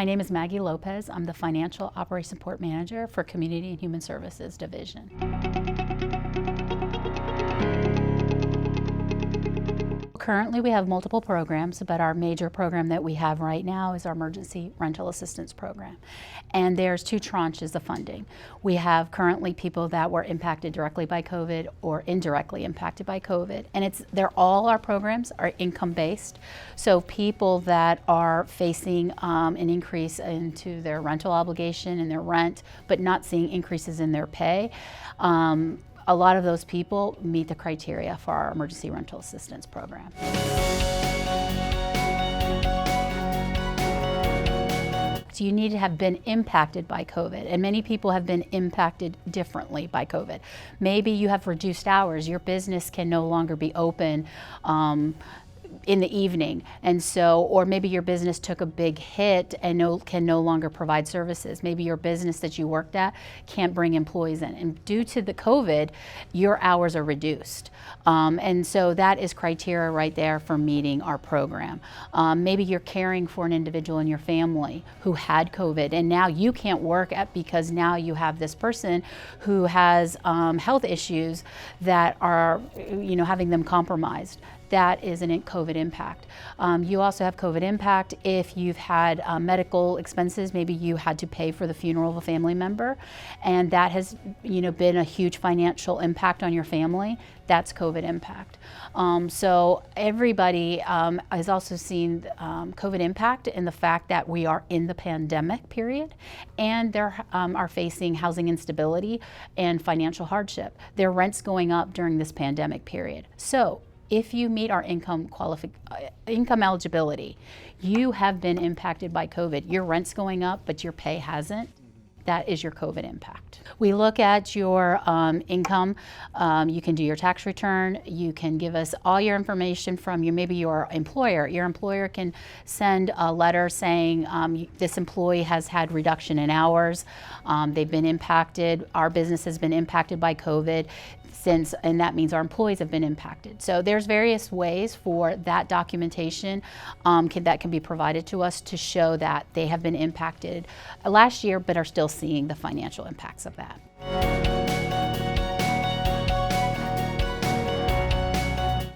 My name is Maggie Lopez. I'm the Financial Operations Support Manager for Community and Human Services Division. Currently, we have multiple programs, but our major program that we have right now is our Emergency Rental Assistance Program. And there's two tranches of funding. We have currently people that were impacted directly by COVID or indirectly impacted by COVID. And all our programs are income-based. So people that are facing an increase into their rental obligation and their rent, but not seeing increases in their pay, a lot of those people meet the criteria for our Emergency Rental Assistance Program. So you need to have been impacted by COVID, and many people have been impacted differently by COVID. Maybe you have reduced hours, your business can no longer be open in the evening, and so, or maybe your business took a big hit and can no longer provide services. Maybe your business that you worked at can't bring employees in, and due to the COVID, your hours are reduced. And so that is criteria right there for meeting our program. Maybe you're caring for an individual in your family who had COVID, and now you can't work because now you have this person who has health issues that are, having them compromised. That is an COVID impact. You also have COVID impact if you've had medical expenses. Maybe you had to pay for the funeral of a family member, and that has been a huge financial impact on your family. That's COVID impact. So everybody has also seen COVID impact in the fact that we are in the pandemic period, and they are facing housing instability and financial hardship. Their rent's going up during this pandemic period. So if you meet our income eligibility, you have been impacted by COVID. Your rent's going up, but your pay hasn't. That is your COVID impact. We look at your income. You can do your tax return. You can give us all your information from maybe your employer. Your employer can send a letter saying this employee has had reduction in hours. They've been impacted. Our business has been impacted by COVID. And that means our employees have been impacted. So there's various ways for that documentation that can be provided to us to show that they have been impacted last year, but are still seeing the financial impacts of that.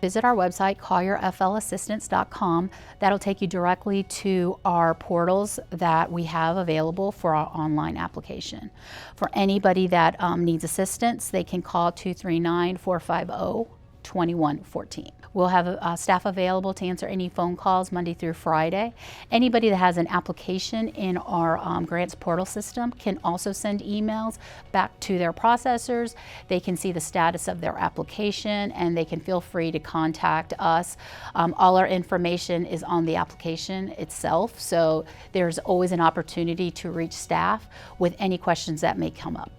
Visit our website, collierflassistance.com. That'll take you directly to our portals that we have available for our online application. For anybody that needs assistance, they can call 239-450-2114. We'll have staff available to answer any phone calls Monday through Friday. Anybody that has an application in our grants portal system can also send emails back to their processors. They can see the status of their application, and they can feel free to contact us. All our information is on the application itself, so there's always an opportunity to reach staff with any questions that may come up.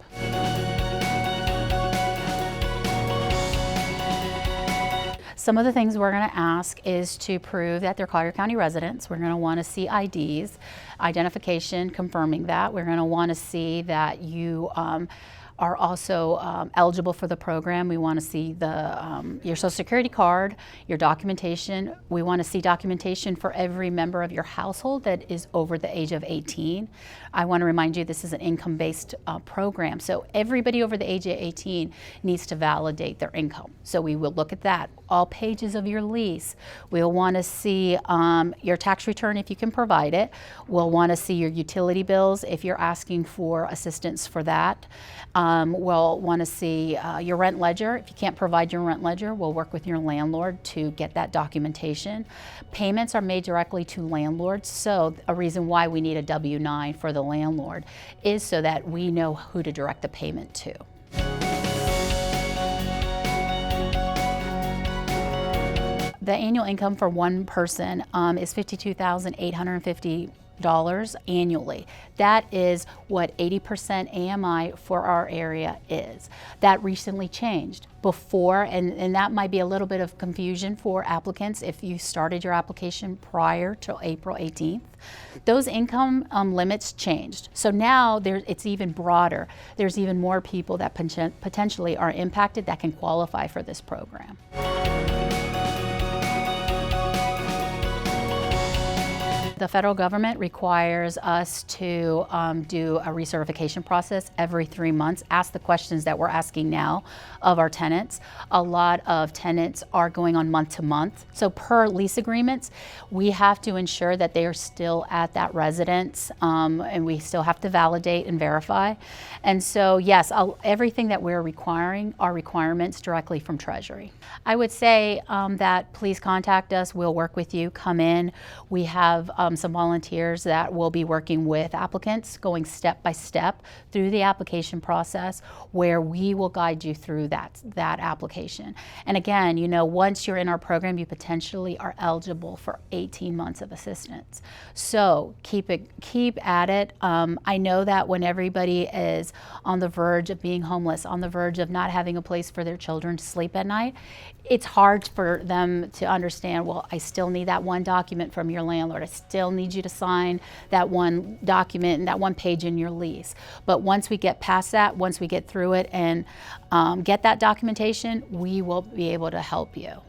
Some of the things we're going to ask is to prove that they're Collier County residents. We're going to want to see IDs, identification confirming that. We're going to want to see that you are also eligible for the program. We want to see your Social Security card, your documentation. We want to see documentation for every member of your household that is over the age of 18. I want to remind you this is an income-based program, so everybody over the age of 18 needs to validate their income. So we will look at that. All pages of your lease. We'll want to see your tax return if you can provide it. We'll want to see your utility bills if you're asking for assistance for that. We'll want to see your rent ledger. If you can't provide your rent ledger, we'll work with your landlord to get that documentation. Payments are made directly to landlords, so a reason why we need a W-9 for the landlord is so that we know who to direct the payment to. The annual income for one person is $52,850 annually. That is what 80% AMI for our area is. That recently changed. Before, and that might be a little bit of confusion for applicants if you started your application prior to April 18th. Those income limits changed. So now it's even broader. There's even more people that potentially are impacted that can qualify for this program. The federal government requires us to do a recertification process every 3 months, ask the questions that we're asking now of our tenants. A lot of tenants are going on month to month. So per lease agreements, we have to ensure that they are still at that residence, and we still have to validate and verify. And so yes, everything that we're requiring are requirements directly from Treasury. I would say that please contact us. We'll work with you. Come in. We have some volunteers that will be working with applicants, going step by step through the application process, where we will guide you through that application. And again, you know, once you're in our program, you potentially are eligible for 18 months of assistance. So keep at it. I know that when everybody is on the verge of being homeless, on the verge of not having a place for their children to sleep at night, it's hard for them to understand, well, I still need that one document from your landlord. I still need you to sign that one document and that one page in your lease. But once we get past that, once we get through it and get that documentation, we will be able to help you.